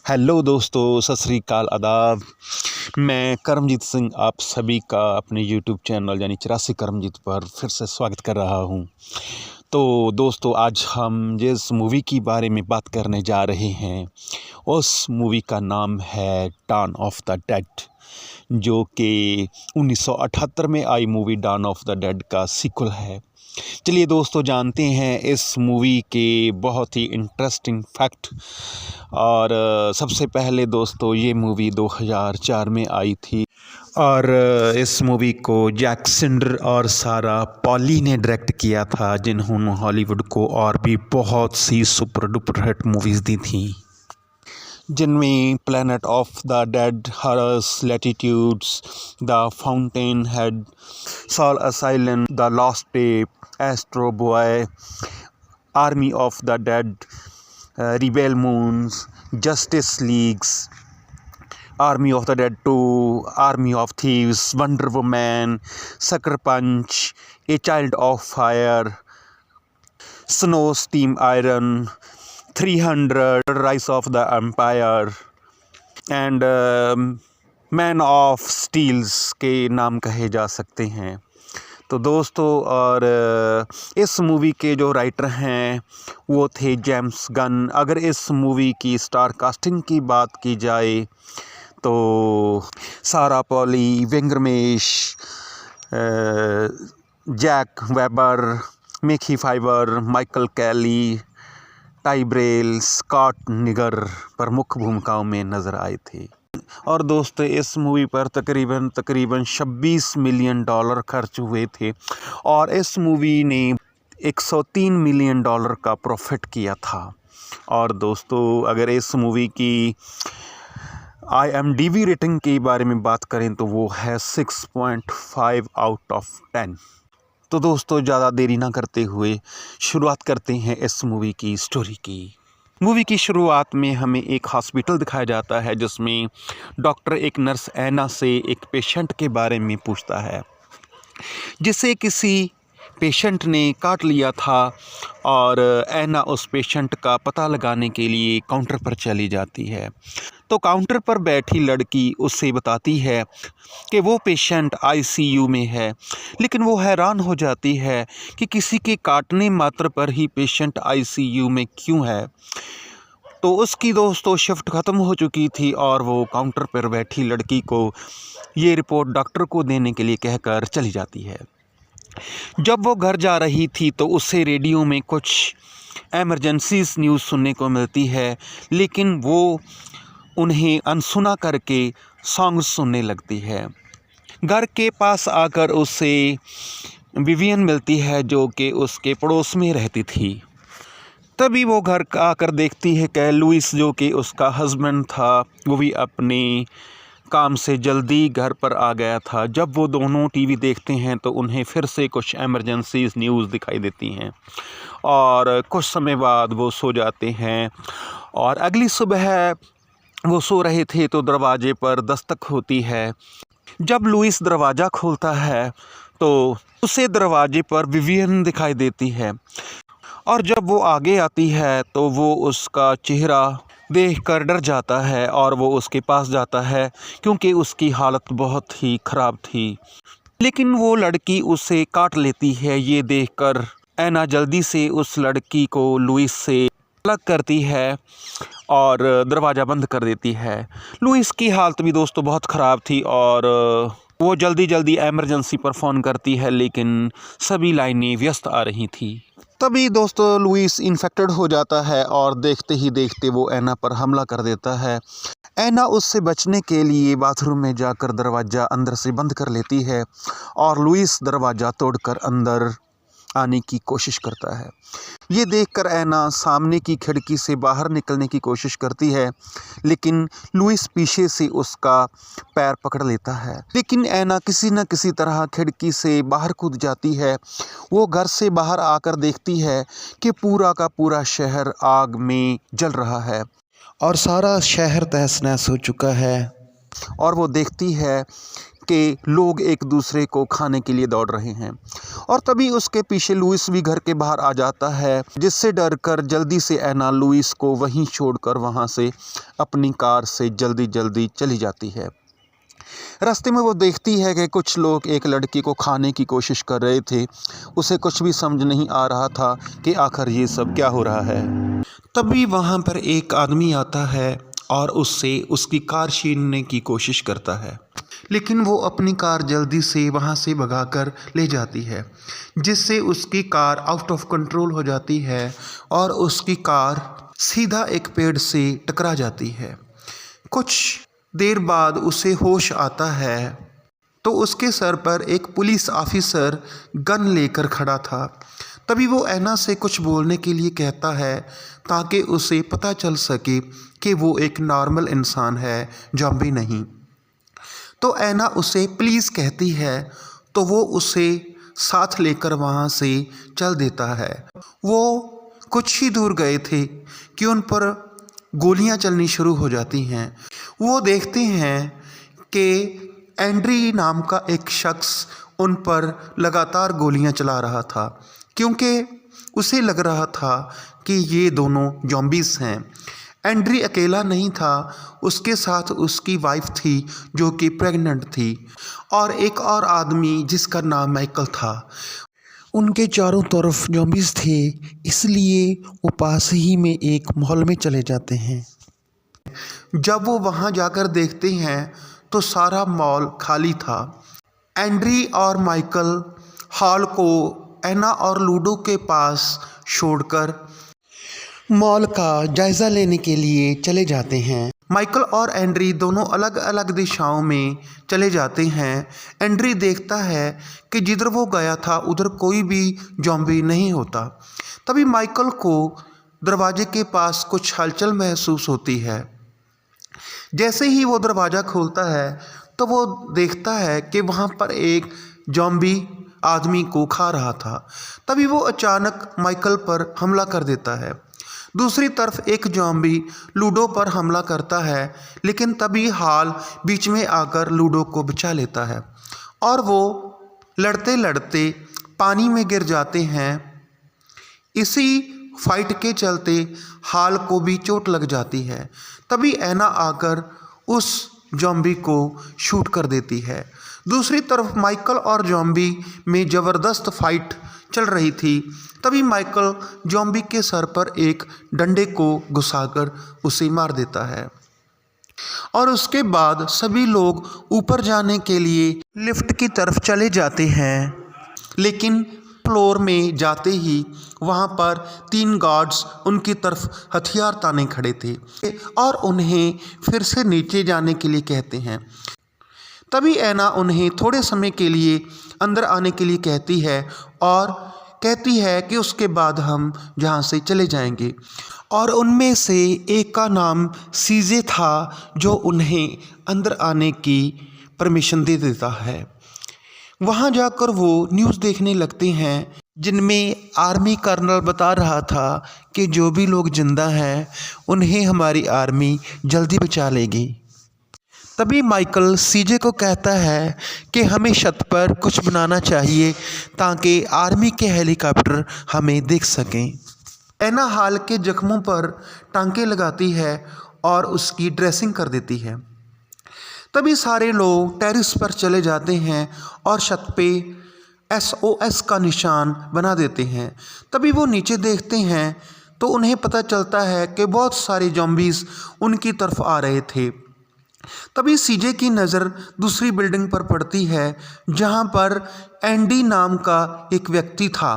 Hello दोस्तों, सत श्री अकाल, आदाब। मैं करमजीत सिंह आप सभी का अपने यूट्यूब चैनल यानी 84 करमजीत पर फिर से स्वागत कर रहा हूं। तो दोस्तों, आज हम जिस मूवी के बारे में बात करने जा रहे हैं उस मूवी का नाम है डॉन ऑफ द डेड, जो कि 1978 में आई movie Dawn of the Dead का सीक्वल है। चलिए दोस्तों, जानते हैं इस मूवी के बहुत ही इंटरेस्टिंग फैक्ट। और सबसे पहले दोस्तों, ये मूवी 2004 में आई थी और इस मूवी को जैक सिंडर और सारा पॉली ने डायरेक्ट किया था, जिन्होंने हॉलीवुड को और भी बहुत सी सुपर डुपर हिट मूवीज़ दी थी, जिनमें Planet of the Dead, Horrors, Latitudes, The Fountain Head, Soul Asylum, The Lost Tape, Astro Boy, Army of the Dead, Rebel Moons, Justice Leagues, Army of the Dead 2, Army of Thieves, Wonder Woman, Sucker Punch, A Child of Fire, Snow Steam Iron, 300, Rise of the Empire and Man of Steels के नाम कहे जा सकते हैं। तो दोस्तों, और इस मूवी के जो राइटर हैं वो थे जेम्स गन। अगर इस मूवी की स्टार कास्टिंग की बात की जाए तो Sarah Polley, Ving Rhames, Jake Weber, Mekhi Phifer, Michael Kelly, Ty Burrell, Scott निगर प्रमुख भूमिकाओं में नज़र आए थे। और दोस्तों, इस मूवी पर तकरीबन $26 मिलियन खर्च हुए थे और इस मूवी ने $103 मिलियन का प्रॉफिट किया था। और दोस्तों, अगर इस मूवी की IMDb रेटिंग के बारे में बात करें तो वो है 6.5 आउट ऑफ 10। तो दोस्तों, ज़्यादा देरी ना करते हुए शुरुआत करते हैं इस मूवी की स्टोरी की। मूवी की शुरुआत में हमें एक हॉस्पिटल दिखाया जाता है, जिसमें डॉक्टर एक नर्स ऐना से एक पेशेंट के बारे में पूछता है, जिसे किसी पेशेंट ने काट लिया था। और ऐना उस पेशेंट का पता लगाने के लिए काउंटर पर चली जाती है। तो काउंटर पर बैठी लड़की उससे बताती है कि वो पेशेंट ICU में है, लेकिन वो हैरान हो जाती है कि किसी के काटने मात्र पर ही पेशेंट ICU में क्यों है। तो उसकी दोस्तों शिफ्ट ख़त्म हो चुकी थी और वो काउंटर पर बैठी लड़की को ये रिपोर्ट डॉक्टर को देने के लिए कहकर चली जाती है। जब वो घर जा रही थी तो उससे रेडियो में कुछ एमरजेंसीज न्यूज़ सुनने को मिलती है, लेकिन वो उन्हें अनसुना करके सॉन्ग सुनने लगती है। घर के पास आकर उसे विवियन मिलती है, जो कि उसके पड़ोस में रहती थी। तभी वो घर आकर देखती है कि लुइस, जो कि उसका हस्बैंड था, वो भी अपने काम से जल्दी घर पर आ गया था। जब वो दोनों टीवी देखते हैं तो उन्हें फिर से कुछ एमरजेंसी न्यूज़ दिखाई देती हैं और कुछ समय बाद वो सो जाते हैं। और अगली सुबह वो सो रहे थे तो दरवाजे पर दस्तक होती है। जब लुइस दरवाज़ा खोलता है तो उसे दरवाजे पर विवियन दिखाई देती है और जब वो आगे आती है तो वो उसका चेहरा देखकर डर जाता है और वो उसके पास जाता है, क्योंकि उसकी हालत बहुत ही ख़राब थी। लेकिन वो लड़की उसे काट लेती है। ये देखकर ऐना जल्दी से उस लड़की को लुइस से अलग करती है और दरवाज़ा बंद कर देती है। लुइस की हालत भी दोस्तों बहुत ख़राब थी और वो जल्दी एमरजेंसी पर फ़ोन करती है, लेकिन सभी लाइनें व्यस्त आ रही थी। तभी दोस्तों लुइस इन्फेक्टेड हो जाता है और देखते ही देखते वो ऐना पर हमला कर देता है। ऐना उससे बचने के लिए बाथरूम में जाकर दरवाज़ा अंदर से बंद कर लेती है और लुइस दरवाज़ा तोड़कर अंदर आने की कोशिश करता है। ये देखकर ऐना सामने की खिड़की से बाहर निकलने की कोशिश करती है, लेकिन लुइस पीछे से उसका पैर पकड़ लेता है। लेकिन ऐना किसी न किसी तरह खिड़की से बाहर कूद जाती है। वो घर से बाहर आकर देखती है कि पूरा का पूरा शहर आग में जल रहा है और सारा शहर तहस नहस हो चुका है। और वो देखती है कि लोग एक दूसरे को खाने के लिए दौड़ रहे हैं और तभी उसके पीछे लुइस भी घर के बाहर आ जाता है, जिससे डरकर जल्दी से एना लुइस को वहीं छोड़कर वहां से अपनी कार से जल्दी जल्दी चली जाती है। रास्ते में वो देखती है कि कुछ लोग एक लड़की को खाने की कोशिश कर रहे थे। उसे कुछ भी समझ नहीं आ रहा था कि आखिर ये सब क्या हो रहा है। तभी वहाँ पर एक आदमी आता है और उससे उसकी कार छीनने की कोशिश करता है, लेकिन वो अपनी कार जल्दी से वहाँ से भगाकर ले जाती है, जिससे उसकी कार आउट ऑफ कंट्रोल हो जाती है और उसकी कार सीधा एक पेड़ से टकरा जाती है। कुछ देर बाद उसे होश आता है तो उसके सर पर एक पुलिस ऑफिसर गन लेकर खड़ा था। तभी वो एना से कुछ बोलने के लिए कहता है ताकि उसे पता चल सके कि वो एक नॉर्मल इंसान है, जॉम्बी नहीं। तो एना उसे प्लीज़ कहती है तो वो उसे साथ लेकर वहाँ से चल देता है। वो कुछ ही दूर गए थे कि उन पर गोलियां चलनी शुरू हो जाती हैं। वो देखते हैं कि एंड्री नाम का एक शख्स उन पर लगातार गोलियां चला रहा था, क्योंकि उसे लग रहा था कि ये दोनों ज़ॉम्बीज़ हैं। एंड्री अकेला नहीं था, उसके साथ उसकी वाइफ थी जो कि प्रेग्नेंट थी, और एक और आदमी जिसका नाम माइकल था। उनके चारों तरफ ज़ॉम्बीज़ थे, इसलिए वो पास ही में एक मॉल में चले जाते हैं। जब वो वहाँ जाकर देखते हैं तो सारा मॉल खाली था। एंड्री और माइकल हॉल को एना और लूडो के पास छोड़कर मॉल का जायज़ा लेने के लिए चले जाते हैं। माइकल और एंड्री दोनों अलग अलग दिशाओं में चले जाते हैं। एंड्री देखता है कि जिधर वो गया था उधर कोई भी ज़ॉम्बी नहीं होता। तभी माइकल को दरवाजे के पास कुछ हलचल महसूस होती है। जैसे ही वो दरवाज़ा खोलता है तो वो देखता है कि वहाँ पर एक ज़ॉम्बी आदमी को खा रहा था। तभी वो अचानक माइकल पर हमला कर देता है। दूसरी तरफ एक ज़ॉम्बी लूडो पर हमला करता है, लेकिन तभी हाल बीच में आकर लूडो को बचा लेता है और वो लड़ते लड़ते पानी में गिर जाते हैं। इसी फाइट के चलते हाल को भी चोट लग जाती है। तभी एना आकर उस ज़ॉम्बी को शूट कर देती है। दूसरी तरफ माइकल और ज़ॉम्बी में ज़बरदस्त फाइट चल रही थी। तभी माइकल ज़ॉम्बी के सर पर एक डंडे को घुसाकर उसे मार देता है और उसके बाद सभी लोग ऊपर जाने के लिए लिफ्ट की तरफ चले जाते हैं, लेकिन फ्लोर में जाते ही वहाँ पर 3 गार्ड्स उनकी तरफ हथियार ताने खड़े थे और उन्हें फिर से नीचे जाने के लिए कहते हैं। तभी एना उन्हें थोड़े समय के लिए अंदर आने के लिए कहती है और कहती है कि उसके बाद हम जहाँ से चले जाएंगे। और उनमें से एक का नाम सीजे था जो उन्हें अंदर आने की परमिशन दे देता है। वहाँ जाकर वो न्यूज़ देखने लगते हैं, जिनमें आर्मी कर्नल बता रहा था कि जो भी लोग जिंदा हैं उन्हें हमारी आर्मी जल्दी बचा लेगी। तभी माइकल सीजे को कहता है कि हमें छत पर कुछ बनाना चाहिए ताकि आर्मी के हेलीकॉप्टर हमें देख सकें। एना हाल के जख्मों पर टांके लगाती है और उसकी ड्रेसिंग कर देती है। तभी सारे लोग टेरेस पर चले जाते हैं और छत पे SOS का निशान बना देते हैं। तभी वो नीचे देखते हैं तो उन्हें पता चलता है कि बहुत सारे ज़ॉम्बीज़ उनकी तरफ आ रहे थे। तभी सीजे की नज़र दूसरी बिल्डिंग पर पड़ती है जहां पर एंडी नाम का एक व्यक्ति था।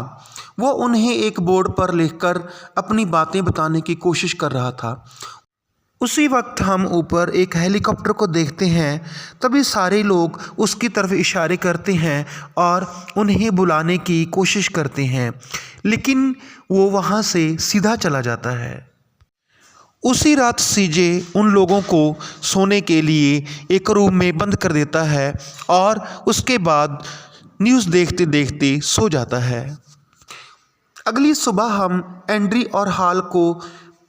वो उन्हें एक बोर्ड पर लिखकर अपनी बातें बताने की कोशिश कर रहा था। उसी वक्त हम ऊपर एक हेलीकॉप्टर को देखते हैं। तभी सारे लोग उसकी तरफ इशारे करते हैं और उन्हें बुलाने की कोशिश करते हैं, लेकिन वो वहाँ से सीधा चला जाता है। उसी रात सीजे उन लोगों को सोने के लिए एक रूम में बंद कर देता है और उसके बाद न्यूज़ देखते देखते सो जाता है। अगली सुबह हम एंड्री और हाल को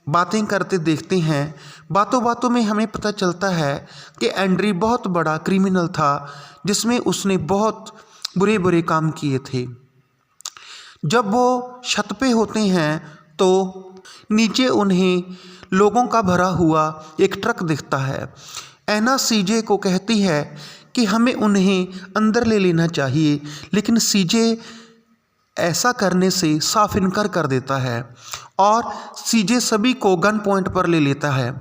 बातें करते देखते हैं। बातों बातों में हमें पता चलता है कि एंड्री बहुत बड़ा क्रिमिनल था, जिसमें उसने बहुत बुरे बुरे काम किए थे। जब वो छत पे होते हैं तो नीचे उन्हें लोगों का भरा हुआ एक ट्रक दिखता है। ऐना सीजे को कहती है कि हमें उन्हें अंदर ले लेना चाहिए, लेकिन सीजे ऐसा करने से साफ इनकार कर देता है और सीजे सभी को गन पॉइंट पर ले लेता है।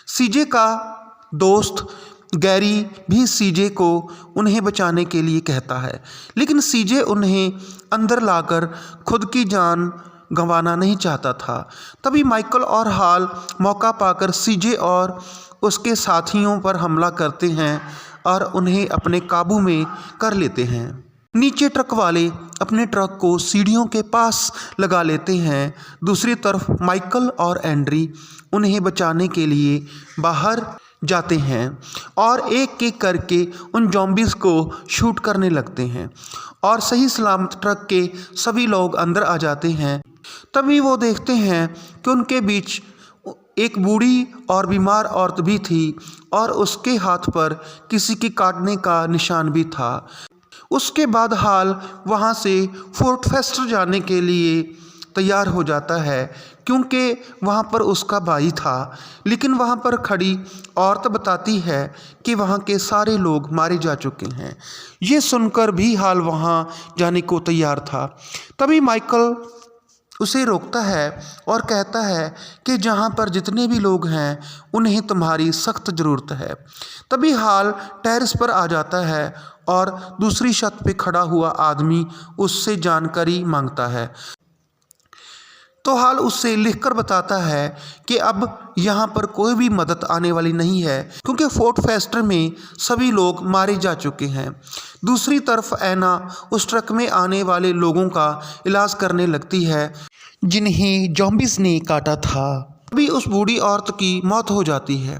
सीजे का दोस्त गैरी भी सीजे को उन्हें बचाने के लिए कहता है, लेकिन सीजे उन्हें अंदर लाकर खुद की जान गंवाना नहीं चाहता था। तभी माइकल और हाल मौका पाकर सीजे और उसके साथियों पर हमला करते हैं और उन्हें अपने काबू में कर लेते हैं। नीचे ट्रक वाले अपने ट्रक को सीढ़ियों के पास लगा लेते हैं। दूसरी तरफ माइकल और एंड्री उन्हें बचाने के लिए बाहर जाते हैं और एक एक करके उन ज़ॉम्बीज़ को शूट करने लगते हैं और सही सलामत ट्रक के सभी लोग अंदर आ जाते हैं। तभी वो देखते हैं कि उनके बीच एक बूढ़ी और बीमार औरत भी थी और उसके हाथ पर किसी की काटने का निशान भी था। उसके बाद हाल वहाँ से फोर्ट फेस्टर जाने के लिए तैयार हो जाता है क्योंकि वहाँ पर उसका भाई था, लेकिन वहाँ पर खड़ी औरत बताती है कि वहाँ के सारे लोग मारे जा चुके हैं। ये सुनकर भी हाल वहाँ जाने को तैयार था। तभी माइकल उसे रोकता है और कहता है कि जहाँ पर जितने भी लोग हैं उन्हें तुम्हारी सख्त ज़रूरत है। तभी हाल टेरेस पर आ जाता है और दूसरी छत पे खड़ा हुआ आदमी उससे जानकारी मांगता है। तो हाल उससे लिखकर बताता है कि अब यहाँ पर कोई भी मदद आने वाली नहीं है क्योंकि फोर्ट फेस्टर में सभी लोग मारे जा चुके हैं। दूसरी तरफ ऐना उस ट्रक में आने वाले लोगों का इलाज करने लगती है जिन्हें ज़ॉम्बीज़ ने काटा था। अभी उस बूढ़ी औरत की मौत हो जाती है।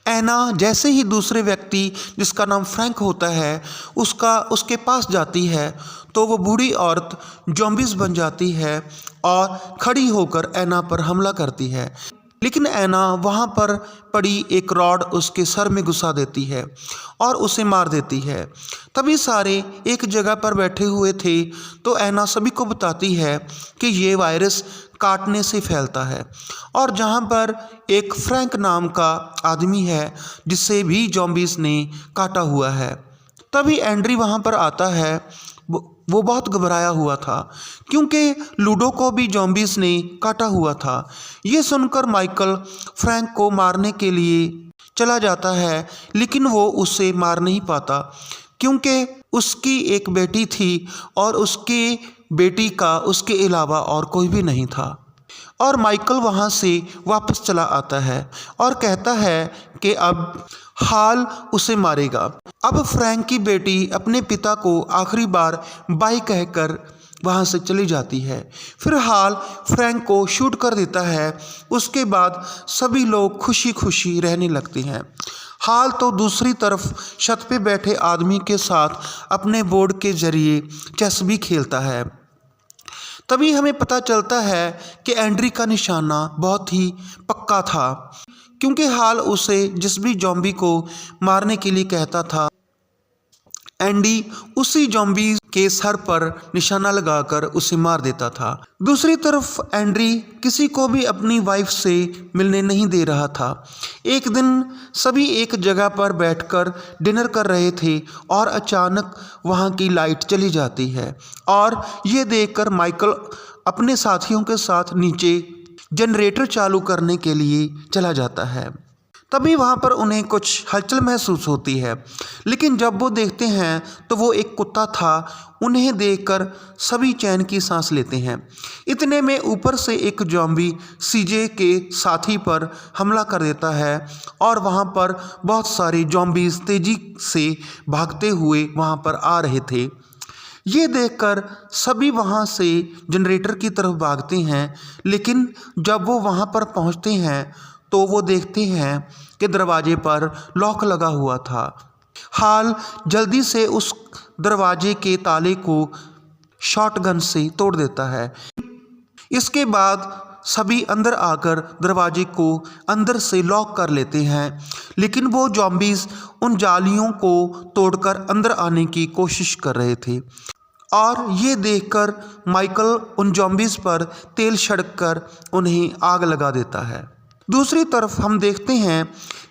ऐना जैसे ही दूसरे व्यक्ति जिसका नाम फ्रैंक होता है उसके पास जाती है तो वो बूढ़ी औरत ज़ॉम्बीज़ बन जाती है और खड़ी होकर ऐना पर हमला करती है, लेकिन ऐना वहाँ पर पड़ी एक रॉड उसके सर में घुसा देती है और उसे मार देती है। तभी सारे एक जगह पर बैठे हुए थे तो ऐना सभी को बताती है कि ये वायरस काटने से फैलता है और जहाँ पर एक फ्रैंक नाम का आदमी है जिसे भी ज़ॉम्बीज़ ने काटा हुआ है। तभी एंड्री वहाँ पर आता है। वो बहुत घबराया हुआ था क्योंकि लूडो को भी ज़ॉम्बीज़ ने काटा हुआ था। ये सुनकर माइकल फ्रैंक को मारने के लिए चला जाता है, लेकिन वो उसे मार नहीं पाता क्योंकि उसकी एक बेटी थी और उसकी बेटी का उसके अलावा और कोई भी नहीं था। और माइकल वहाँ से वापस चला आता है और कहता है कि अब हाल उसे मारेगा। अब फ्रैंक की बेटी अपने पिता को आखिरी बार बाय कहकर वहाँ से चली जाती है। फिर हाल फ्रैंक को शूट कर देता है। उसके बाद सभी लोग खुशी खुशी रहने लगते हैं। हाल तो दूसरी तरफ छत पे बैठे आदमी के साथ अपने बोर्ड के जरिए चेस भी खेलता है। तभी हमें पता चलता है कि एंड्री का निशाना बहुत ही पक्का था क्योंकि हाल उसे जिस भी ज़ॉम्बी को मारने के लिए कहता था, एंडी उसी ज़ॉम्बी के सर पर निशाना लगाकर उसे मार देता था। दूसरी तरफ एंड्री किसी को भी अपनी वाइफ से मिलने नहीं दे रहा था। एक दिन सभी एक जगह पर बैठकर डिनर कर रहे थे और अचानक वहाँ की लाइट चली जाती है और ये देखकर माइकल अपने साथियों के साथ नीचे जनरेटर चालू करने के लिए चला जाता है। तभी वहाँ पर उन्हें कुछ हलचल महसूस होती है, लेकिन जब वो देखते हैं तो वो एक कुत्ता था। उन्हें देखकर सभी चैन की सांस लेते हैं। इतने में ऊपर से एक ज़ॉम्बी सीजे के साथी पर हमला कर देता है और वहाँ पर बहुत सारे ज़ॉम्बीज़ तेज़ी से भागते हुए वहाँ पर आ रहे थे। ये देखकर सभी वहाँ से जनरेटर की तरफ भागते हैं, लेकिन जब वो वहाँ पर पहुँचते हैं तो वो देखते हैं कि दरवाजे पर लॉक लगा हुआ था। हाल जल्दी से उस दरवाजे के ताले को शॉटगन से तोड़ देता है। इसके बाद सभी अंदर आकर दरवाजे को अंदर से लॉक कर लेते हैं, लेकिन वो ज़ॉम्बीज़ उन जालियों को तोड़कर अंदर आने की कोशिश कर रहे थे और ये देखकर माइकल उन जॉम्बीज पर तेल छिड़ककर उन्हें आग लगा देता है। दूसरी तरफ हम देखते हैं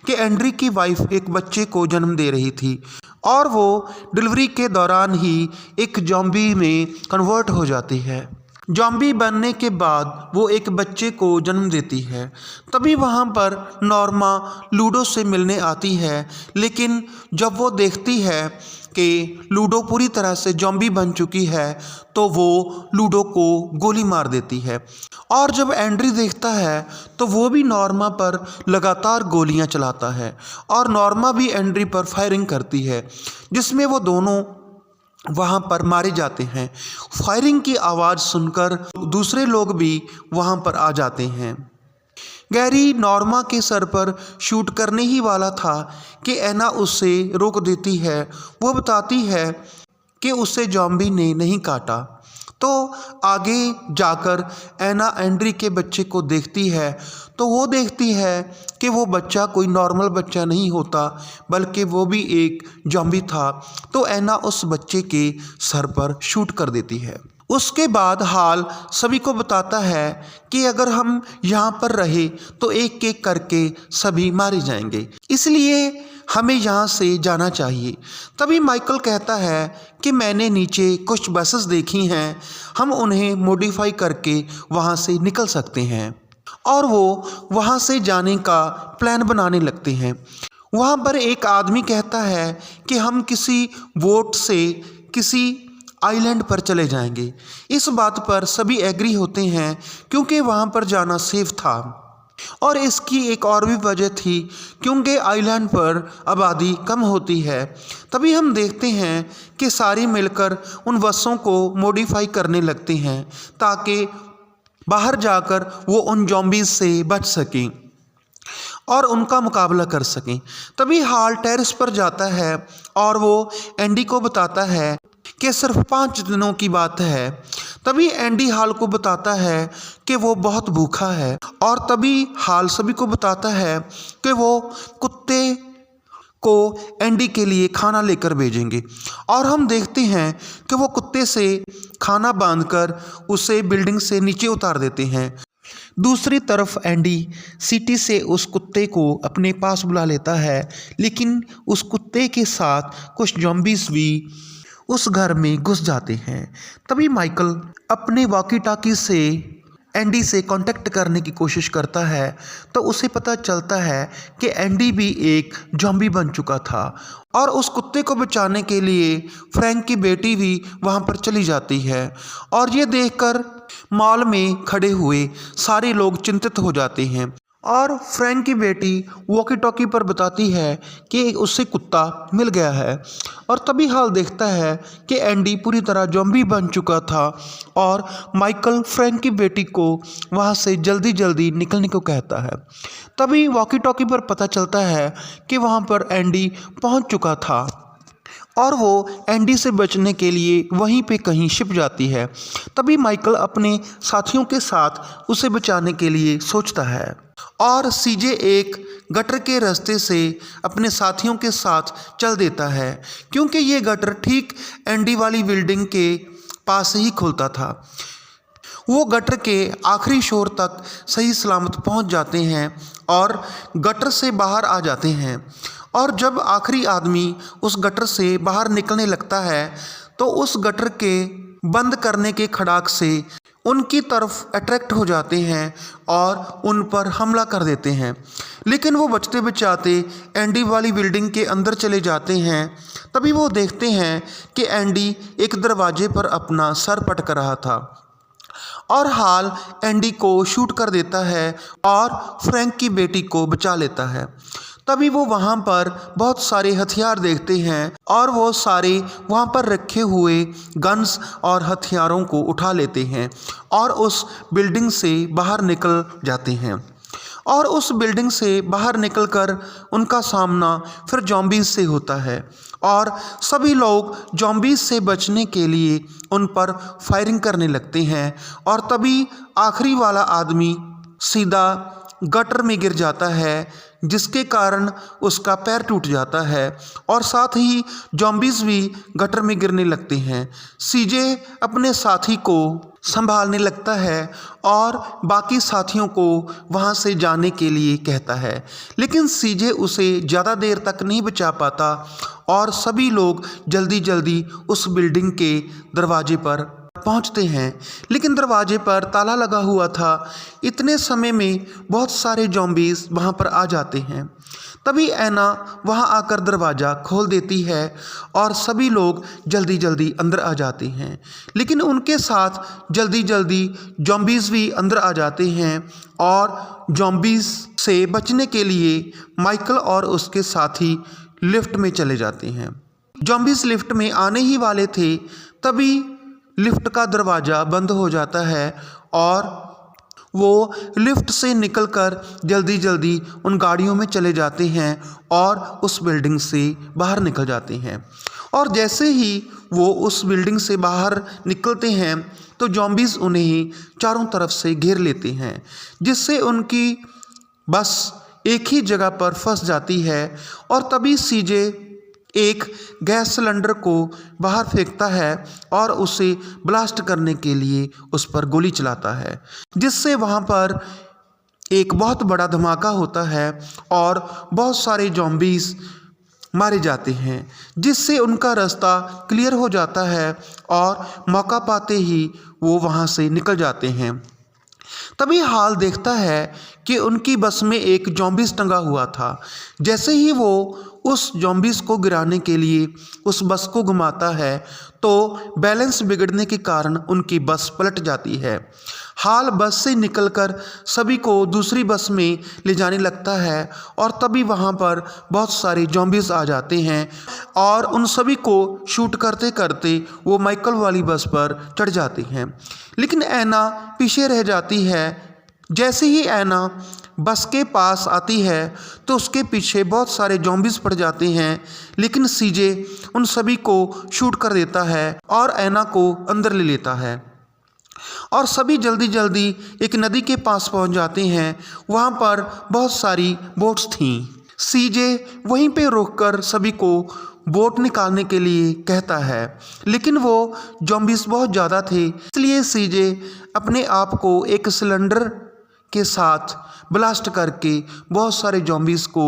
कि एंड्री की वाइफ एक बच्चे को जन्म दे रही थी और वो डिलीवरी के दौरान ही एक जॉम्बी में कन्वर्ट हो जाती है। जॉम्बी बनने के बाद वो एक बच्चे को जन्म देती है। तभी वहाँ पर नॉर्मा लूडो से मिलने आती है, लेकिन जब वो देखती है कि लूडो पूरी तरह से जॉम्बी बन चुकी है तो वो लूडो को गोली मार देती है। और जब एंड्री देखता है तो वो भी नॉर्मा पर लगातार गोलियां चलाता है और नॉर्मा भी एंड्री पर फायरिंग करती है, जिसमें वो दोनों वहाँ पर मारे जाते हैं। फायरिंग की आवाज़ सुनकर दूसरे लोग भी वहाँ पर आ जाते हैं। गैरी नॉर्मा के सर पर शूट करने ही वाला था कि एना उसे रोक देती है। वो बताती है कि उसे जॉम्बी ने नहीं काटा। तो आगे जाकर एना एंड्री के बच्चे को देखती है तो वो देखती है कि वो बच्चा कोई नॉर्मल बच्चा नहीं होता, बल्कि वो भी एक जॉम्बी था। तो एना उस बच्चे के सर पर शूट कर देती है। उसके बाद हाल सभी को बताता है कि अगर हम यहाँ पर रहे तो एक एक करके सभी मारे जाएंगे, इसलिए हमें यहाँ से जाना चाहिए। तभी माइकल कहता है कि मैंने नीचे कुछ बसेस देखी हैं, हम उन्हें मॉडिफाई करके वहाँ से निकल सकते हैं। और वो वहाँ से जाने का प्लान बनाने लगते हैं। वहाँ पर एक आदमी कहता है कि हम किसी बोट से किसी आइलैंड पर चले जाएंगे। इस बात पर सभी एग्री होते हैं क्योंकि वहाँ पर जाना सेफ था। और इसकी एक और भी वजह थी क्योंकि आइलैंड पर आबादी कम होती है। तभी हम देखते हैं कि सारी मिलकर उन बसों को मॉडिफाई करने लगते हैं ताकि बाहर जाकर वो उन जॉम्बीज से बच सकें और उनका मुकाबला कर सकें। तभी हाल टेरेस पर जाता है और वो एंडी को बताता है कि सिर्फ 5 दिनों की बात है। तभी एंडी हाल को बताता है कि वो बहुत भूखा है और तभी हाल सभी को बताता है कि वो कुत्ते को एंडी के लिए खाना लेकर भेजेंगे। और हम देखते हैं कि वो कुत्ते से खाना बांधकर उसे बिल्डिंग से नीचे उतार देते हैं। दूसरी तरफ एंडी सिटी से उस कुत्ते को अपने पास बुला लेता है, लेकिन उस कुत्ते के साथ कुछ जॉम्बीज भी उस घर में घुस जाते हैं। तभी माइकल अपने वॉकी टॉकी से एंडी से कांटेक्ट करने की कोशिश करता है तो उसे पता चलता है कि एंडी भी एक जॉम्बी बन चुका था। और उस कुत्ते को बचाने के लिए फ्रैंक की बेटी भी वहाँ पर चली जाती है। और ये देखकर मॉल में खड़े हुए सारे लोग चिंतित हो जाते हैं और फ्रैंक की बेटी वॉकी टॉकी पर बताती है कि उससे कुत्ता मिल गया है। और तभी हाल देखता है कि एंडी पूरी तरह जॉम्बी बन चुका था और माइकल फ्रैंक की बेटी को वहाँ से जल्दी जल्दी निकलने को कहता है। तभी वॉकी टॉकी पर पता चलता है कि वहाँ पर एंडी पहुँच चुका था और वो एंडी से बचने के लिए वहीं पे कहीं छिप जाती है। तभी माइकल अपने साथियों के साथ उसे बचाने के लिए सोचता है और सीजे एक गटर के रास्ते से अपने साथियों के साथ चल देता है क्योंकि ये गटर ठीक एंडी वाली बिल्डिंग के पास ही खुलता था। वो गटर के आखिरी छोर तक सही सलामत पहुंच जाते हैं और गटर से बाहर आ जाते हैं। और जब आखिरी आदमी उस गटर से बाहर निकलने लगता है तो उस गटर के बंद करने के खड़ाक से उनकी तरफ अट्रैक्ट हो जाते हैं और उन पर हमला कर देते हैं। लेकिन वो बचते बचाते एंडी वाली बिल्डिंग के अंदर चले जाते हैं। तभी वो देखते हैं कि एंडी एक दरवाजे पर अपना सर पटक रहा था और हाल एंडी को शूट कर देता है और फ्रैंक की बेटी को बचा लेता है। तभी वो वहाँ पर बहुत सारे हथियार देखते हैं और वो सारे वहाँ पर रखे हुए गन्स और हथियारों को उठा लेते हैं और उस बिल्डिंग से बाहर निकल जाते हैं। और उस बिल्डिंग से बाहर निकलकर उनका सामना फिर जॉम्बीज से होता है और सभी लोग जॉम्बीज से बचने के लिए उन पर फायरिंग करने लगते हैं। और तभी आखिरी वाला आदमी सीधा गटर में गिर जाता है जिसके कारण उसका पैर टूट जाता है और साथ ही जॉम्बीज भी गटर में गिरने लगते हैं। सीजे अपने साथी को संभालने लगता है और बाकी साथियों को वहां से जाने के लिए कहता है, लेकिन सीजे उसे ज़्यादा देर तक नहीं बचा पाता और सभी लोग जल्दी जल्दी उस बिल्डिंग के दरवाजे पर पहुंचते हैं, लेकिन दरवाजे पर ताला लगा हुआ था। इतने समय में बहुत सारे जॉम्बीज वहां पर आ जाते हैं। तभी ऐना वहां आकर दरवाज़ा खोल देती है और सभी लोग जल्दी जल्दी अंदर आ जाते हैं, लेकिन उनके साथ जल्दी जल्दी जॉम्बीज़ भी अंदर आ जाते हैं और जॉम्बीज़ से बचने के लिए माइकल और उसके साथी लिफ्ट में चले जाते हैं। जॉम्बीज़ लिफ्ट में आने ही वाले थे, तभी लिफ्ट का दरवाज़ा बंद हो जाता है और वो लिफ्ट से निकलकर जल्दी जल्दी उन गाड़ियों में चले जाते हैं और उस बिल्डिंग से बाहर निकल जाते हैं। और जैसे ही वो उस बिल्डिंग से बाहर निकलते हैं तो जॉम्बीज़ उन्हें चारों तरफ से घेर लेते हैं, जिससे उनकी बस एक ही जगह पर फंस जाती है। और तभी सीजे एक गैस सिलेंडर को बाहर फेंकता है और उसे ब्लास्ट करने के लिए उस पर गोली चलाता है, जिससे वहाँ पर एक बहुत बड़ा धमाका होता है और बहुत सारे जॉम्बीज़ मारे जाते हैं, जिससे उनका रास्ता क्लियर हो जाता है और मौका पाते ही वो वहाँ से निकल जाते हैं। तभी हाल देखता है कि उनकी बस में एक जॉम्बीज़ टंगा हुआ था। जैसे ही वो उस जॉम्बीज़ को गिराने के लिए उस बस को घुमाता है तो बैलेंस बिगड़ने के कारण उनकी बस पलट जाती है। हाल बस से निकलकर सभी को दूसरी बस में ले जाने लगता है और तभी वहाँ पर बहुत सारे जॉम्बीज़ आ जाते हैं और उन सभी को शूट करते करते वो माइकल वाली बस पर चढ़ जाते हैं, लेकिन ऐना पीछे रह जाती है। जैसे ही ऐना बस के पास आती है तो उसके पीछे बहुत सारे जॉम्बीज़ पड़ जाते हैं, लेकिन सीजे उन सभी को शूट कर देता है और ऐना को अंदर ले लेता है और सभी जल्दी जल्दी एक नदी के पास पहुंच जाते हैं। वहां पर बहुत सारी बोट्स थीं। सीजे वहीं पे रोककर सभी को बोट निकालने के लिए कहता है, लेकिन वो जॉम्बीज़ बहुत ज़्यादा थे, इसलिए सीजे अपने आप को एक सिलेंडर के साथ ब्लास्ट करके बहुत सारे जॉम्बीज़ को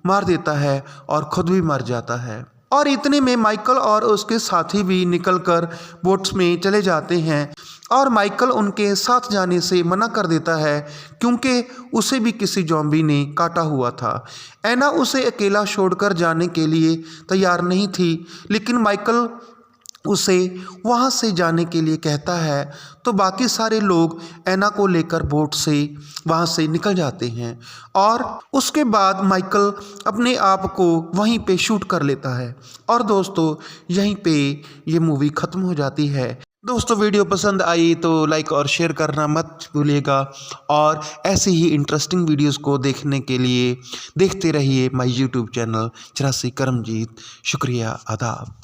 मार देता है और खुद भी मर जाता है। और इतने में माइकल और उसके साथी भी निकलकर बोट्स में चले जाते हैं और माइकल उनके साथ जाने से मना कर देता है, क्योंकि उसे भी किसी जॉम्बी ने काटा हुआ था। ऐना उसे अकेला छोड़कर जाने के लिए तैयार नहीं थी, लेकिन माइकल उसे वहाँ से जाने के लिए कहता है तो बाकी सारे लोग ऐना को लेकर बोट से वहाँ से निकल जाते हैं और उसके बाद माइकल अपने आप को वहीं पे शूट कर लेता है। और दोस्तों यहीं पे ये मूवी ख़त्म हो जाती है। दोस्तों वीडियो पसंद आई तो लाइक और शेयर करना मत भूलिएगा और ऐसे ही इंटरेस्टिंग वीडियोस को देखने के लिए देखते रहिए माय यूट्यूब चैनल 84 करमजीत। शुक्रिया, आदाब।